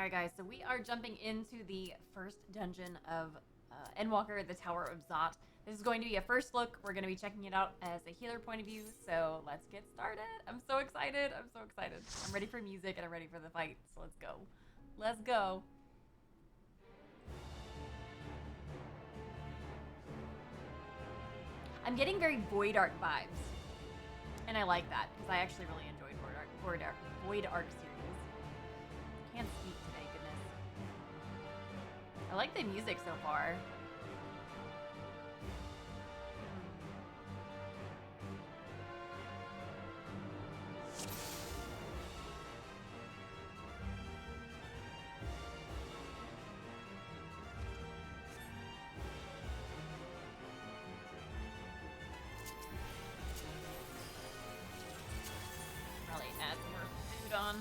Alright guys, so we are jumping into the first dungeon of Endwalker, the Tower of Zot. This is going to be a first look. We're going to be checking it out as a healer point of view, so let's get started. I'm so excited. I'm so excited. I'm ready for music and I'm ready for the fight, so let's go. Let's go. I'm getting very Void Arc vibes, and I like that because I actually really enjoyed Void Arc series. Can't speak today, goodness. I like the music so far. Probably add more food on.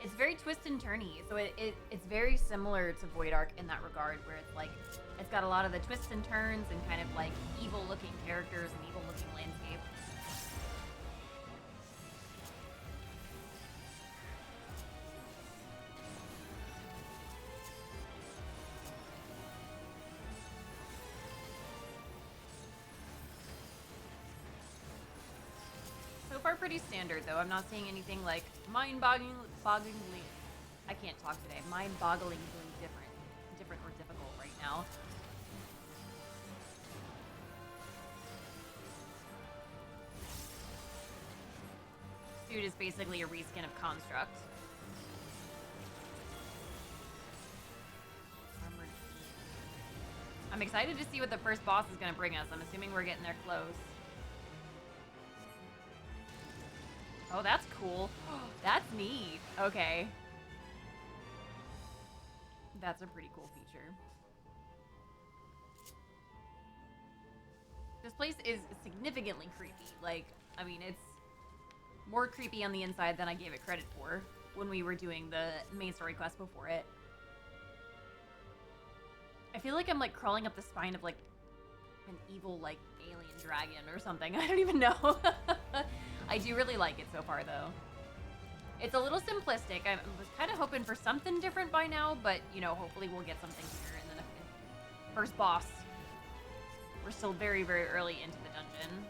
It's very twist and turny, so it's very similar to Void Arc in that regard, where it's like, it's got a lot of the twists and turns and kind of like evil looking characters and evil looking landscape. So far pretty standard though. I'm not seeing anything like mind-bogglingly, I can't talk today, mind-bogglingly different or difficult right now. Suit is basically a reskin of Construct. I'm excited to see what the first boss is going to bring us. I'm assuming we're getting there close. Oh, that's cool. That's neat. Okay. That's a pretty cool feature. This place is significantly creepy. Like, I mean, it's more creepy on the inside than I gave it credit for when we were doing the main story quest before it. I feel like I'm like crawling up the spine of like an evil like alien dragon or something. I don't even know. I do really like it so far though. It's a little simplistic. I was kind of hoping for something different by now, but you know, hopefully we'll get something here in the first boss. We're still very, very early into the dungeon.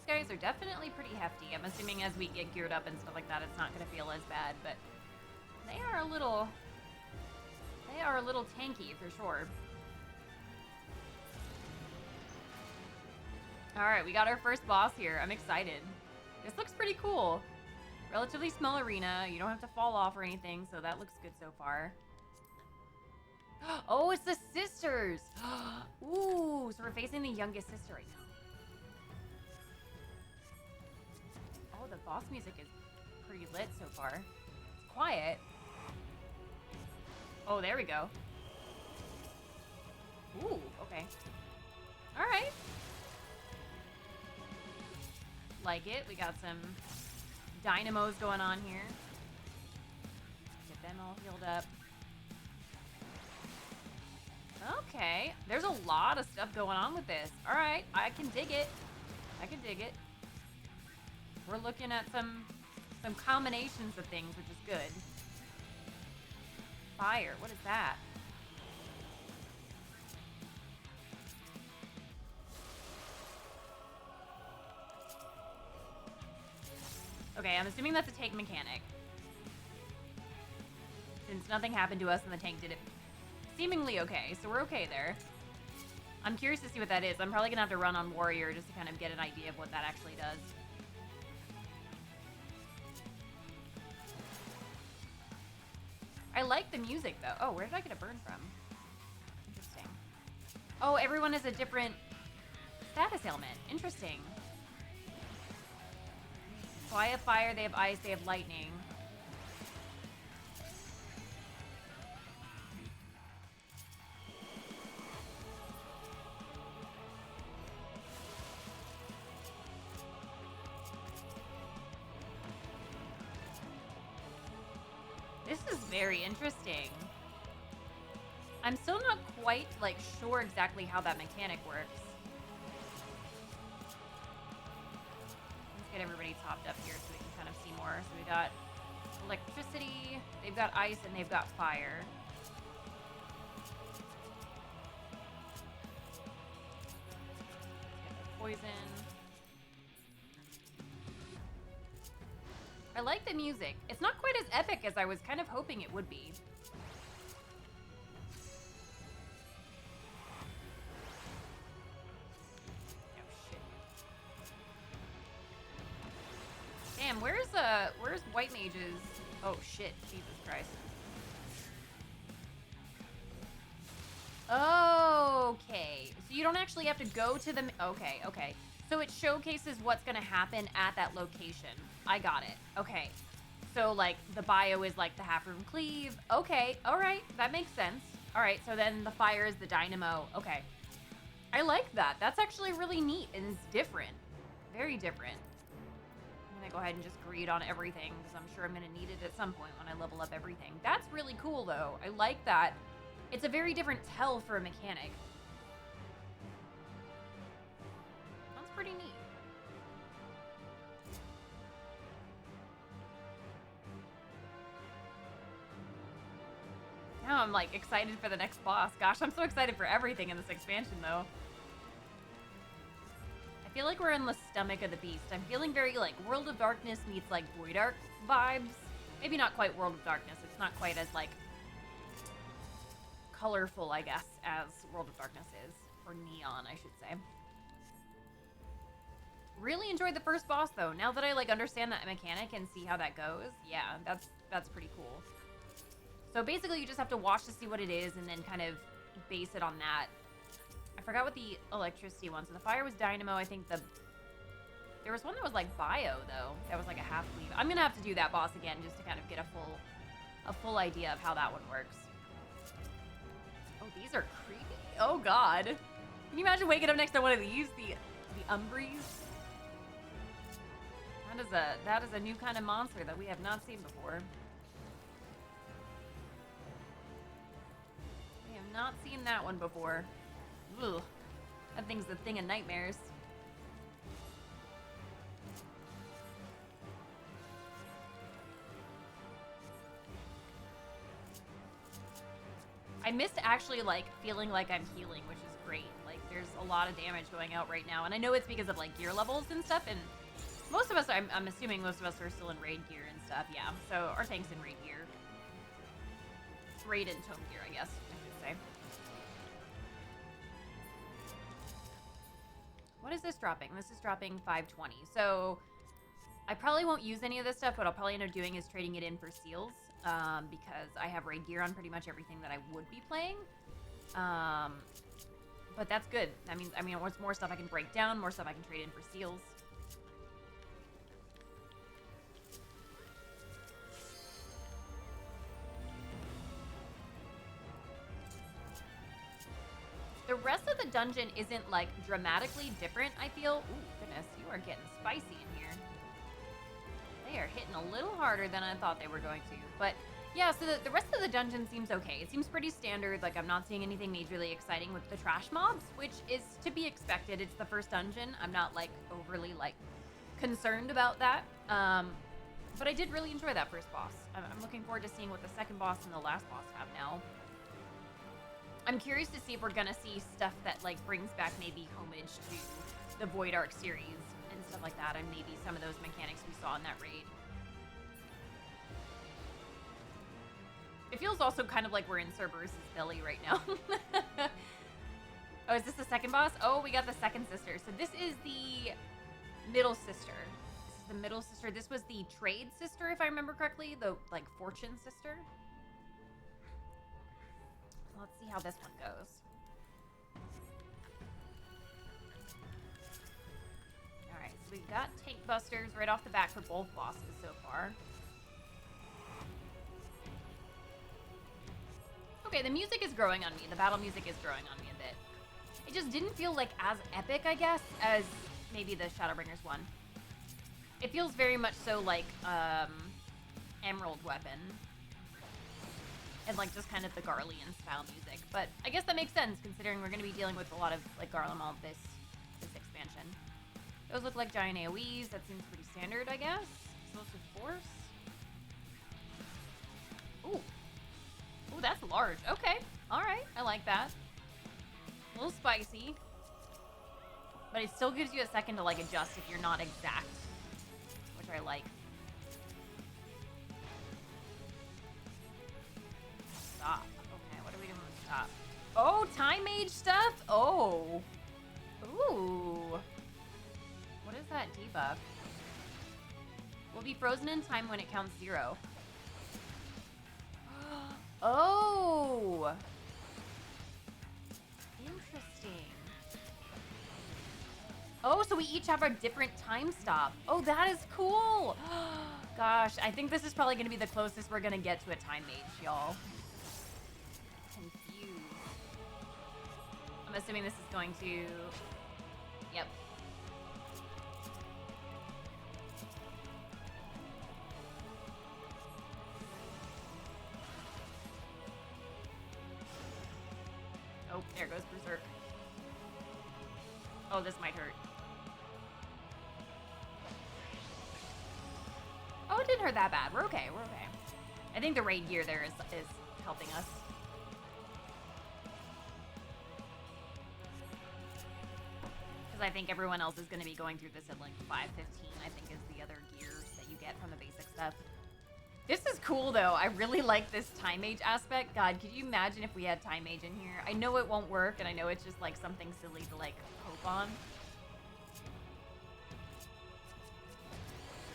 Guys are definitely pretty hefty. I'm assuming as we get geared up and stuff like that, it's not going to feel as bad, but they are a little tanky for sure. All right, we got our first boss here. I'm excited. This looks pretty cool. Relatively small arena. You don't have to fall off or anything, so that looks good so far. Oh, it's the sisters. Ooh, so we're facing the youngest sister right now. Oh, the boss music is pretty lit so far. It's quiet. Oh, there we go. Ooh, okay. All right. Like it. We got some dynamos going on here. Get them all healed up. Okay. There's a lot of stuff going on with this. All right. I can dig it. I can dig it. We're looking at some combinations of things, which is good. Fire, what is that? Okay, I'm assuming that's a tank mechanic. Since nothing happened to us and the tank did it seemingly okay, so we're okay there. I'm curious to see what that is. I'm probably gonna have to run on Warrior just to kind of get an idea of what that actually does. I like the music, though. Oh, where did I get a burn from? Interesting. Oh, everyone has a different status ailment. Interesting. So I have fire, they have ice, they have lightning. This is very interesting. I'm still not quite, like, sure exactly how that mechanic works. Let's get everybody topped up here so we can kind of see more. So we got electricity, they've got ice, and they've got fire. Poison. I like the music. It's not quite as epic as I was kind of hoping it would be. Damn, where's White Mage's? Oh shit, Jesus Christ. Okay, so you don't actually have to go to the, okay. So it showcases what's gonna happen at that location. I got it, okay. So like the bio is like the half room cleave. Okay, all right, that makes sense. All right, so then the fire is the dynamo. Okay, I like that. That's actually really neat and it's different, very different. I'm gonna go ahead and just greed on everything because I'm sure I'm gonna need it at some point when I level up everything. That's really cool though. I like that. It's a very different tell for a mechanic. That's pretty neat. Now I'm like excited for the next boss. Gosh, I'm so excited for everything in this expansion though. I feel like we're in the stomach of the beast. I'm feeling very like World of Darkness meets like Void Ark vibes. Maybe not quite World of Darkness. It's not quite as like colorful, I guess, as World of Darkness is. Or neon, I should say. Really enjoyed the first boss though. Now that I like understand that mechanic and see how that goes, yeah, that's pretty cool. So basically you just have to watch to see what it is and then kind of base it on that. I forgot what the electricity one. So the fire was dynamo. I think there was one that was like bio though. That was like a half cleave. I'm gonna have to do that boss again just to kind of get a full idea of how that one works. Oh, these are creepy. Oh god. Can you imagine waking up next to one of these? The Umbries? That is a new kind of monster that we have not seen before. We have not seen that one before. Ugh. That thing's the thing of nightmares. I missed actually like feeling like I'm healing, which is great. Like there's a lot of damage going out right now, and I know it's because of like gear levels and stuff. And most of us, I'm assuming most of us are still in raid gear and stuff. Yeah, so our tank's in raid gear, raid and tome gear, I guess I should say. What is this dropping? This is dropping 520. So I probably won't use any of this stuff. What I'll probably end up doing is trading it in for seals. Because I have raid gear on pretty much everything that I would be playing. But that's good. I mean, what's more stuff I can break down, more stuff I can trade in for seals. The rest of the dungeon isn't like dramatically different, I feel. Ooh, goodness, you are getting spicy in here. They are hitting a little harder than I thought they were going to. But yeah, so the rest of the dungeon seems okay. It seems pretty standard. Like I'm not seeing anything majorly exciting with the trash mobs, which is to be expected. It's the first dungeon. I'm not like overly like concerned about that. But I did really enjoy that first boss. I'm looking forward to seeing what the second boss and the last boss have now. I'm curious to see if we're gonna see stuff that like brings back maybe homage to the Void Ark series and stuff like that, and maybe some of those mechanics we saw in that raid. It feels also kind of like we're in Cerberus' belly right now. Oh, is this the second boss? Oh, we got the second sister. So this is the middle sister. This is the middle sister. This was the trade sister, if I remember correctly. The, like, fortune sister. Let's see how this one goes. got tank busters right off the bat for both bosses so far. Okay, the music is growing on me. The battle music is growing on me a bit. It just didn't feel like as epic, I guess, as maybe the Shadowbringers one. It feels very much so like Emerald Weapon. And like just kind of the Garlean style music. But I guess that makes sense considering we're going to be dealing with a lot of like Garlemald this expansion. Those look like giant AoEs. That seems pretty standard, I guess. Explosive Force. Ooh. Ooh, that's large. Okay. Alright. I like that. A little spicy. But it still gives you a second to like adjust if you're not exact. Which I like. Stop. Okay, what are we doing with stop? Oh, Time Mage stuff? Oh. Ooh. What is that debuff? Will be frozen in time when it counts 0. Oh. Interesting. Oh, so we each have our different time stop. Oh, that is cool. Gosh, I think this is probably going to be the closest we're going to get to a Time Mage, y'all. Confused. I'm assuming this is going to... Yep. Oh, there goes Berserk. Oh, this might hurt. Oh, it didn't hurt that bad. We're okay. We're okay. I think the raid gear there is helping us. Because I think everyone else is going to be going through this at like 5:15, I think is the other gears that you get from the basic stuff. This is cool though. I really like this Time Mage aspect. God, could you imagine if we had Time Mage in here? I know it won't work, and I know it's just like something silly to like hope on.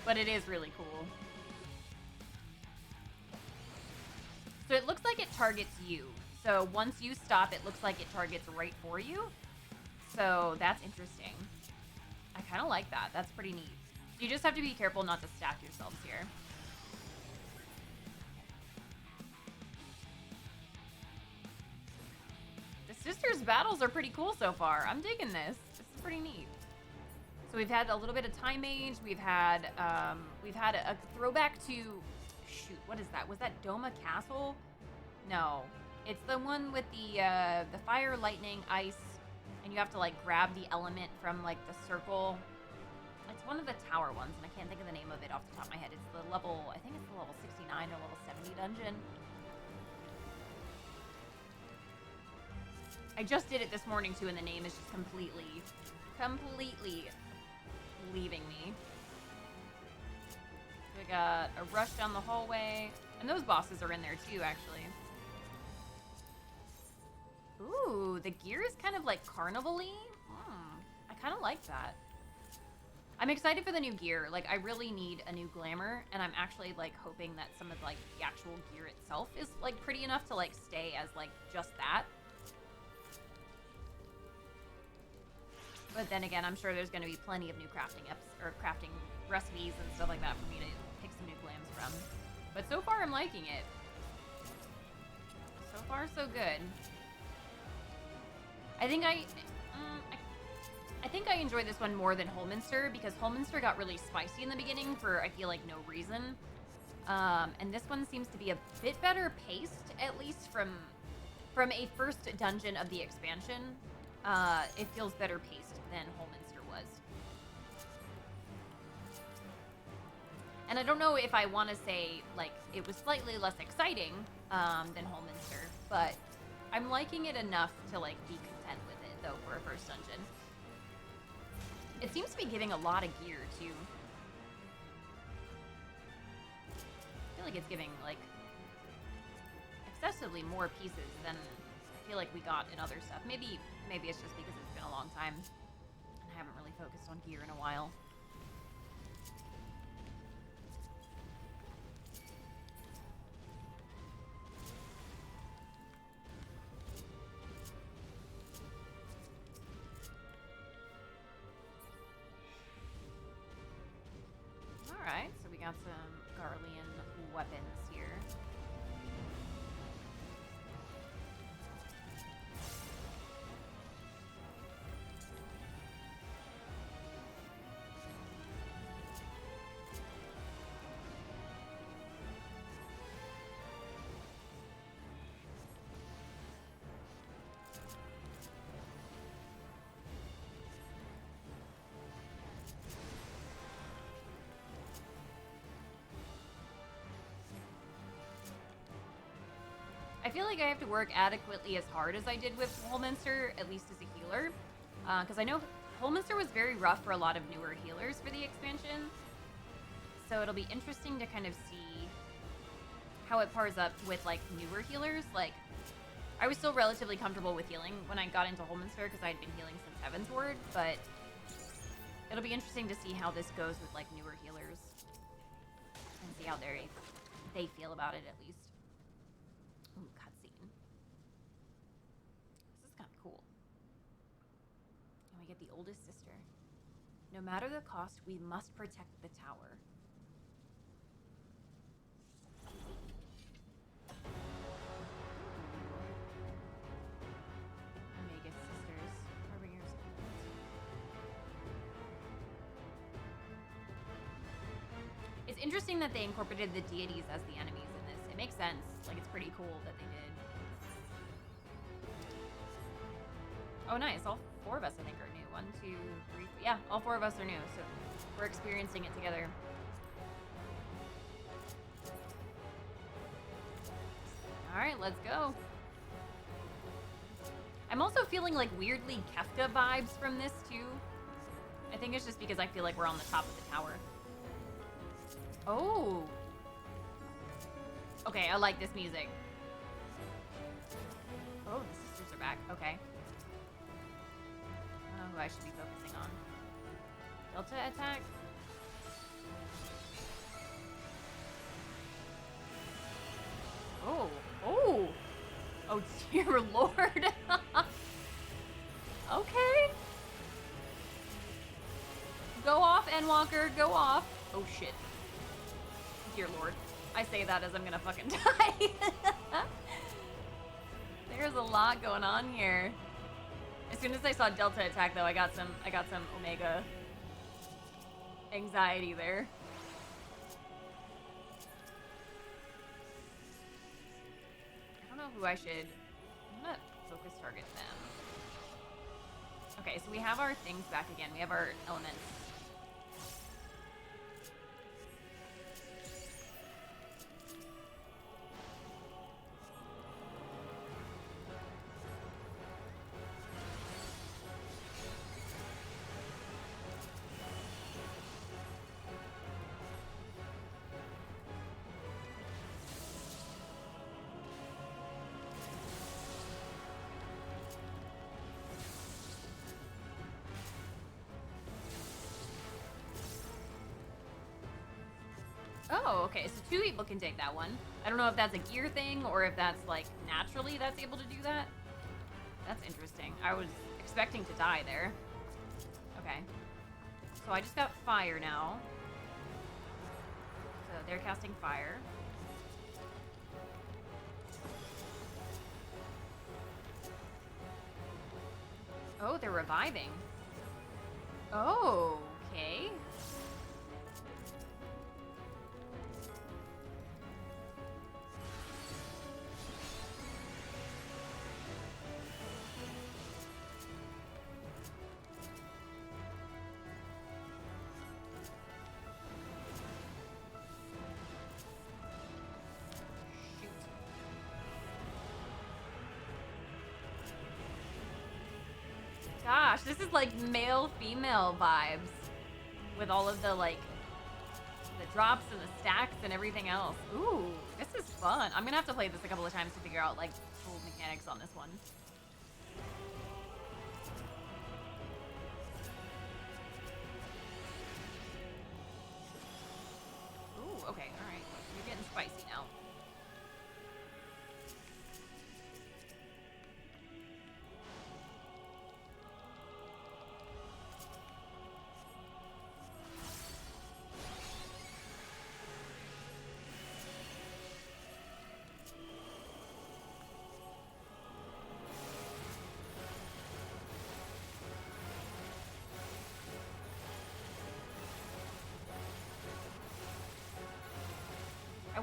But it is really cool. So it looks like it targets you. So once you stop, it looks like it targets right for you. So that's interesting. I kind of like that. That's pretty neat. You just have to be careful not to stack yourselves here. The sisters' battles are pretty cool so far. I'm digging this. This is pretty neat. So we've had a little bit of Time Mage. We've had a throwback to, shoot, what is that? Was that Doma Castle? No, it's the one with the fire, lightning, ice, and you have to like grab the element from like the circle. It's one of the tower ones, and I can't think of the name of it off the top of my head. It's the level, I think it's the level 69 or level 70 dungeon. I just did it this morning too, and the name is just completely leaving me. We got a rush down the hallway, and those bosses are in there too, actually. Ooh, the gear is kind of like carnival-y. I kind of like that. I'm excited for the new gear. Like, I really need a new glamour, and I'm actually like hoping that some of like the actual gear itself is like pretty enough to like stay as like just that. But then again, I'm sure there's going to be plenty of new crafting crafting recipes and stuff like that for me to pick some new glams from. But so far, I'm liking it. So far, so good. I think I enjoyed this one more than Holminster, because Holminster got really spicy in the beginning for, I feel like, no reason. And this one seems to be a bit better paced, at least from a first dungeon of the expansion. It feels better paced than Holminster was. And I don't know if I want to say, like, it was slightly less exciting than Holminster, but I'm liking it enough to, like, be content with it, though, for a first dungeon. It seems to be giving a lot of gear, too. I feel like it's giving, like, excessively more pieces than I feel like we got in other stuff. Maybe it's just because it's been a long time, and I haven't really focused on gear in a while. out some Garlean weapons here. I feel like I have to work adequately as hard as I did with Holminster, at least as a healer. Because I know Holminster was very rough for a lot of newer healers for the expansion. So it'll be interesting to kind of see how it pars up with, like, newer healers. Like, I was still relatively comfortable with healing when I got into Holminster because I had been healing since Heavensward, but it'll be interesting to see how this goes with, like, newer healers. And see how they feel about it, at least. Ooh, cutscene. This is kind of cool. And we get the oldest sister. No matter the cost, we must protect the tower. Omega sisters, harbingers of light. It's interesting that they incorporated the deities as the enemies in this. It makes sense. Like, it's pretty cool that they did. Oh, nice. All 4 of us, I think, are new. 1, 2, 3, 4. Yeah, all 4 of us are new, so we're experiencing it together. All right, let's go. I'm also feeling, like, weirdly Kefka vibes from this, too. I think it's just because I feel like we're on the top of the tower. Oh. Okay, I like this music. Oh, the sisters are back. Okay. I don't know who I should be focusing on. Delta attack? Oh. Oh! Oh, dear Lord. Okay. Go off, Endwalker. Go off. Oh, shit. Dear Lord. I say that as I'm gonna fucking die. There's a lot going on here. As soon as I saw Delta attack, though, I got some Omega anxiety there. I don't know who I should. I'm gonna focus target them. Okay, so we have our things back again. We have our elements. Oh, okay, so 2 people can take that one. I don't know if that's a gear thing or if that's, like, naturally that's able to do that. That's interesting. I was expecting to die there. Okay. So I just got fire now. So they're casting fire. Oh, they're reviving. Oh, okay. Gosh, this is like male-female vibes with all of the, like, the drops and the stacks and everything else. Ooh, this is fun. I'm gonna have to play this a couple of times to figure out, like, full mechanics on this one. Ooh, okay, alright. You're getting spicy now.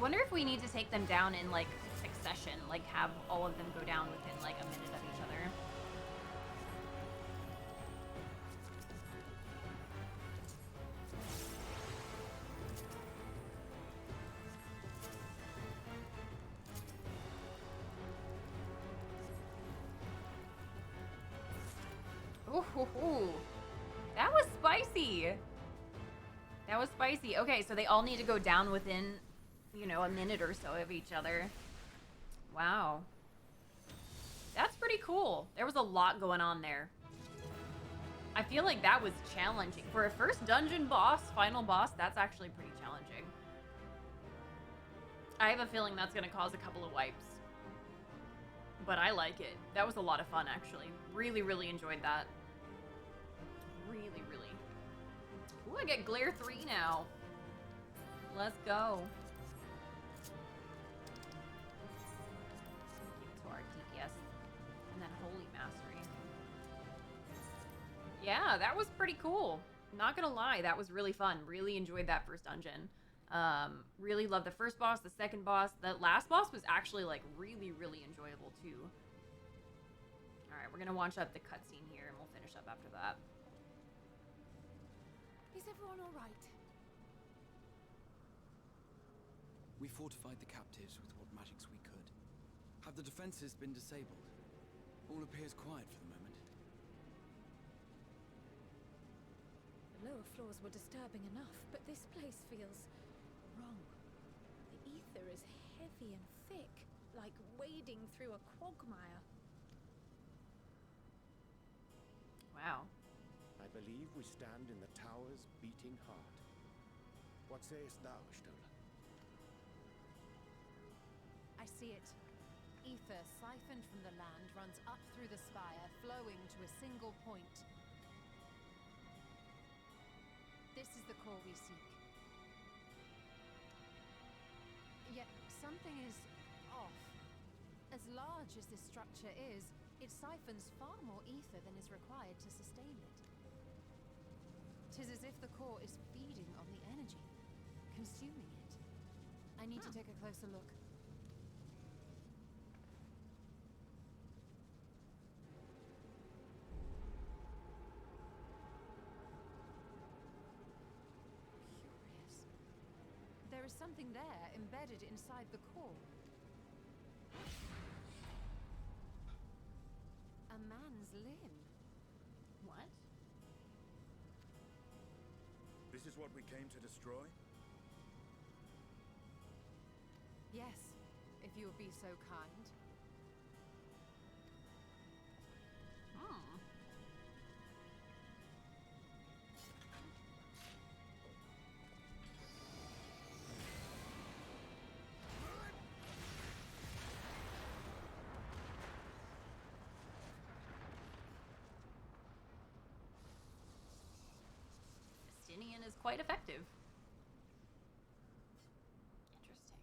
wonder if we need to take them down in, like, succession. Like, have all of them go down within, like, a minute of each other. Ooh, that was spicy. That was spicy. Okay, so they all need to go down within, you know, a minute or so of each other. Wow. That's pretty cool. There was a lot going on there. I feel like that was challenging. For a first dungeon boss, final boss, that's actually pretty challenging. I have a feeling that's going to cause a couple of wipes. But I like it. That was a lot of fun, actually. Really, really enjoyed that. Really, really. Ooh, I get Glare 3 now. Let's go. Give it to our DPS. And then Holy Mastery. Yeah, that was pretty cool. Not gonna lie, that was really fun. Really enjoyed that first dungeon. Really loved the first boss, the second boss. The last boss was actually, like, really, really enjoyable, too. Alright, we're gonna watch up the cutscene here, and we'll finish up after that. Is everyone alright? We fortified the captives with what magics we could. Have the defenses been disabled? All appears quiet for the moment. The lower floors were disturbing enough, but this place feels wrong. The ether is heavy and thick, like wading through a quagmire. Wow. I believe we stand in the tower's beating heart. What sayest thou, Stola? I see it. Ether siphoned from the land runs up through the spire, flowing to a single point. This is the core we seek. Yet something is off. As large as this structure is, it siphons far more ether than is required to sustain it. 'Tis as if the core is feeding on the energy, consuming it. I need to take a closer look. Curious. There is something there embedded inside the core. A man's limb. What? This is what we came to destroy? Yes, if you would be so kind. Hmm. Justinian is quite effective. Interesting.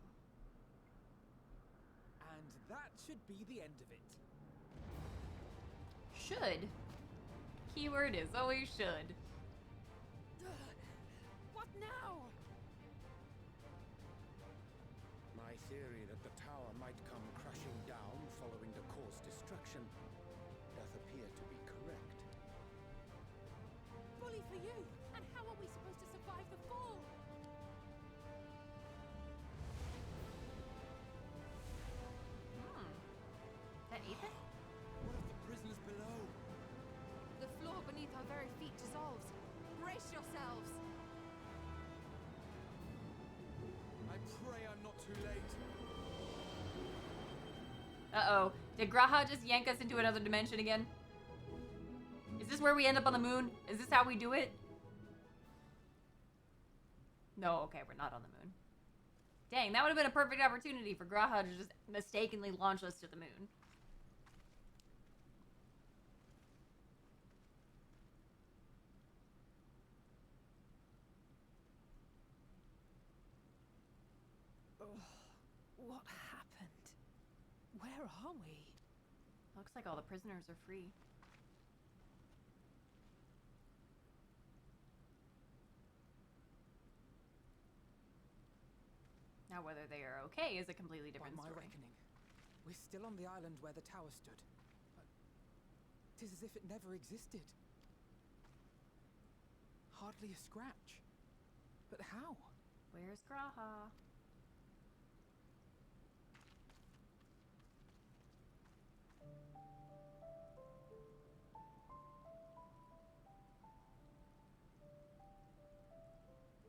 And that should be the end of it. Should. Keyword is always should. What now? My theory that the tower might come crashing down following the core's destruction doth appear to be correct. Bully for you! And how are we supposed to survive the fall? That Ethan? What of the prisoners below? The floor beneath our very feet dissolves. Brace yourselves! I pray I'm not too late. Uh-oh. Did Graha just yank us into another dimension again? Is this where we end up on the moon? Is this how we do it? No, okay, we're not on the moon. Dang, that would have been a perfect opportunity for Graha to just mistakenly launch us to the moon. What happened? Where are we? Looks like all the prisoners are free. Now, whether they are okay is a completely By different my story. reckoning, we're still on the island where the tower stood. Tis as if it never existed. Hardly a scratch. But how? Where's Graha?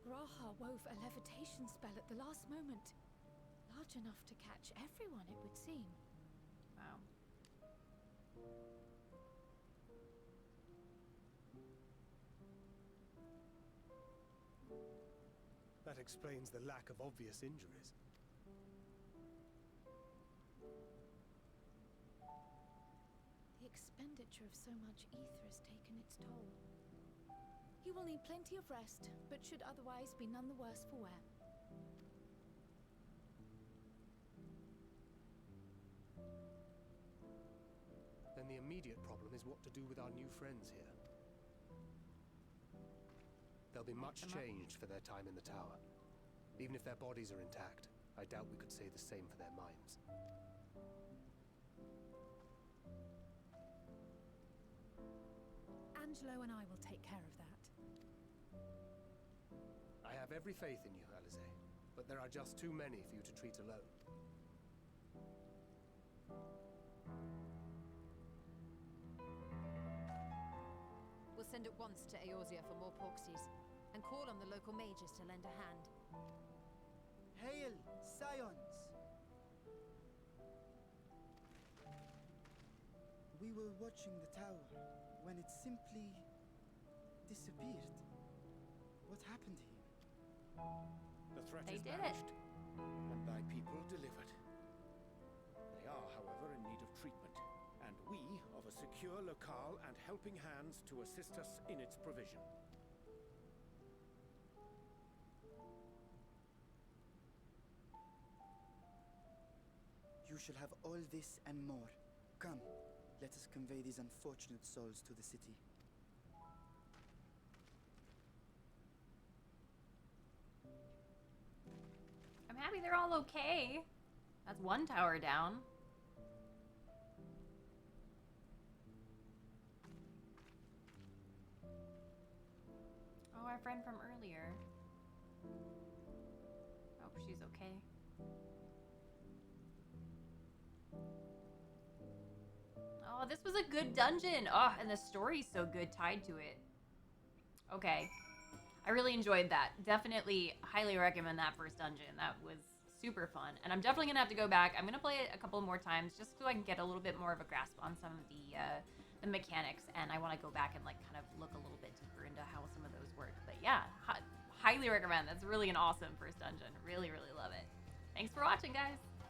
Graha wove a levitation spell at the last moment. Large enough to catch everyone, it would seem. Wow. That explains the lack of obvious injuries. The expenditure of so much ether has taken its toll. He will need plenty of rest, but should otherwise be none the worse for wear. Then the immediate problem is what to do with our new friends here. There'll be much changed for their time in the tower. Even if their bodies are intact, I doubt we could say the same for their minds. Angelo and I will take care of that. I have every faith in you, Alize, but there are just too many for you to treat alone. We'll send at once to Eorzea for more porksies, and call on the local mages to lend a hand. Hail, scions! We were watching the tower when it simply disappeared. What happened here? The threat They is did it. banished, and thy people delivered. They are, however, in need of treatment, and we of a secure locale and helping hands to assist us in its provision. You shall have all this and more. Come, let us convey these unfortunate souls to the city. I'm happy they're all okay. That's one tower down. Oh, our friend from earlier. Hope she's okay. Oh, this was a good dungeon. Oh, and the story's so good tied to it. Okay. I really enjoyed that. Definitely highly recommend that first dungeon. That was super fun. And I'm definitely going to have to go back. I'm going to play it a couple more times just so I can get a little bit more of a grasp on some of the mechanics. And I want to go back and like kind of look a little bit deeper into how some of those work. But yeah, highly recommend. That's really an awesome first dungeon. Really, really love it. Thanks for watching, guys.